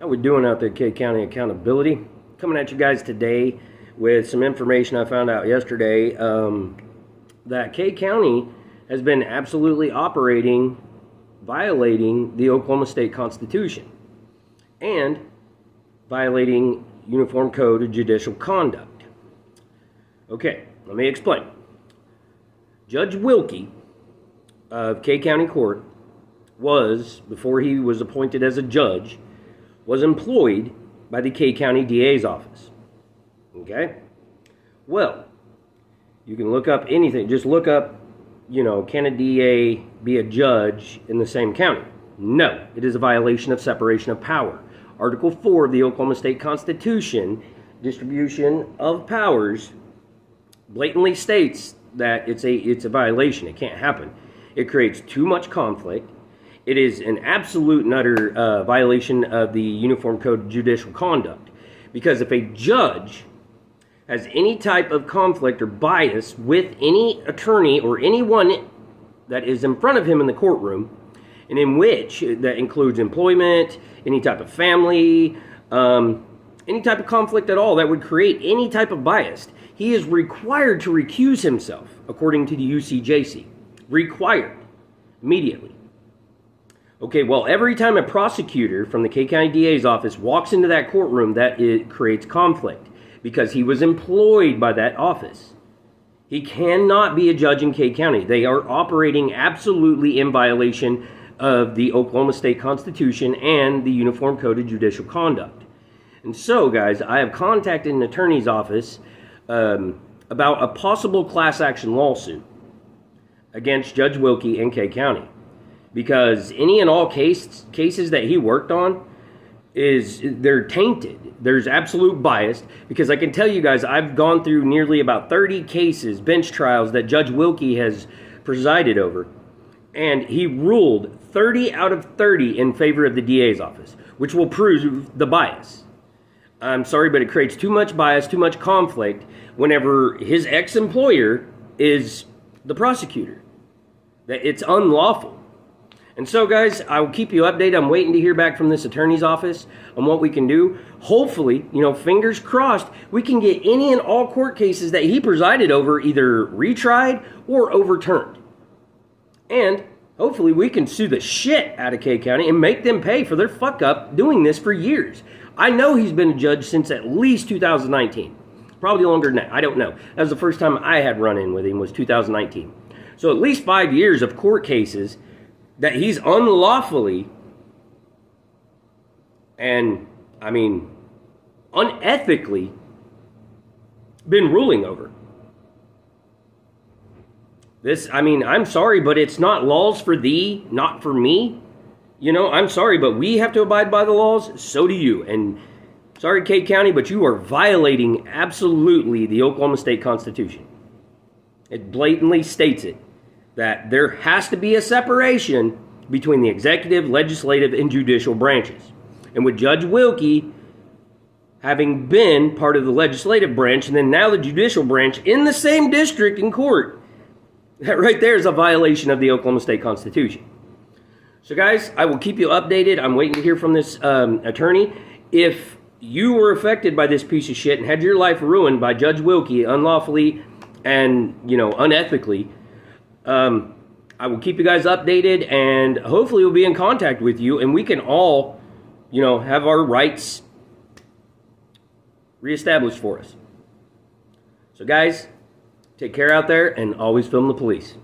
How we doing out there, K County Accountability? Coming at you guys today with some information I found out yesterday that K County has been absolutely violating the Oklahoma State Constitution and violating Uniform Code of Judicial Conduct. Okay, let me explain. Judge Wilkie of K County Court before he was appointed as a judge, was employed by the K County DA's office. Okay? Well, you can look up anything. Just look up, can a DA be a judge in the same county? No, it is a violation of separation of power. Article 4 of the Oklahoma State Constitution, distribution of powers, blatantly states that it's a violation. It can't happen. It creates too much conflict. It is an absolute and utter violation of the Uniform Code of Judicial Conduct. Because if a judge has any type of conflict or bias with any attorney or anyone that is in front of him in the courtroom, and in which that includes employment, any type of family, any type of conflict at all that would create any type of bias, he is required to recuse himself, according to the UCJC. Required. Immediately. Okay, well, every time a prosecutor from the K County DA's office walks into that courtroom, it creates conflict because he was employed by that office. He cannot be a judge in K County. They are operating absolutely in violation of the Oklahoma State Constitution and the Uniform Code of Judicial Conduct. And so, guys, I have contacted an attorney's office about a possible class action lawsuit against Judge Wilkie in K County. Because any and all cases that he worked on, they're tainted. There's absolute bias. Because I can tell you guys, I've gone through nearly about 30 cases, bench trials, that Judge Wilkie has presided over. And he ruled 30 out of 30 in favor of the DA's office, which will prove the bias. I'm sorry, but it creates too much bias, too much conflict whenever his ex-employer is the prosecutor. That it's unlawful. And so, guys, I will keep you updated. I'm waiting to hear back from this attorney's office on what we can do. Hopefully, fingers crossed, we can get any and all court cases that he presided over either retried or overturned. And hopefully we can sue the shit out of K County and make them pay for their fuck up doing this for years. I know he's been a judge since at least 2019. Probably longer than that. I don't know. That was the first time I had run in with him, was 2019. So at least 5 years of court cases that he's unlawfully and, unethically been ruling over. This, I'm sorry, but it's not laws for thee, not for me. I'm sorry, but we have to abide by the laws. So do you. And sorry, K County, but you are violating absolutely the Oklahoma State Constitution. It blatantly states it, that there has to be a separation between the executive, legislative, and judicial branches. And with Judge Wilkie having been part of the legislative branch and then now the judicial branch in the same district in court, that right there is a violation of the Oklahoma State Constitution. So, guys, I will keep you updated. I'm waiting to hear from this attorney. If you were affected by this piece of shit and had your life ruined by Judge Wilkie unlawfully and, unethically, I will keep you guys updated, and hopefully we'll be in contact with you, and we can all, have our rights reestablished for us. So, guys, take care out there, and always film the police.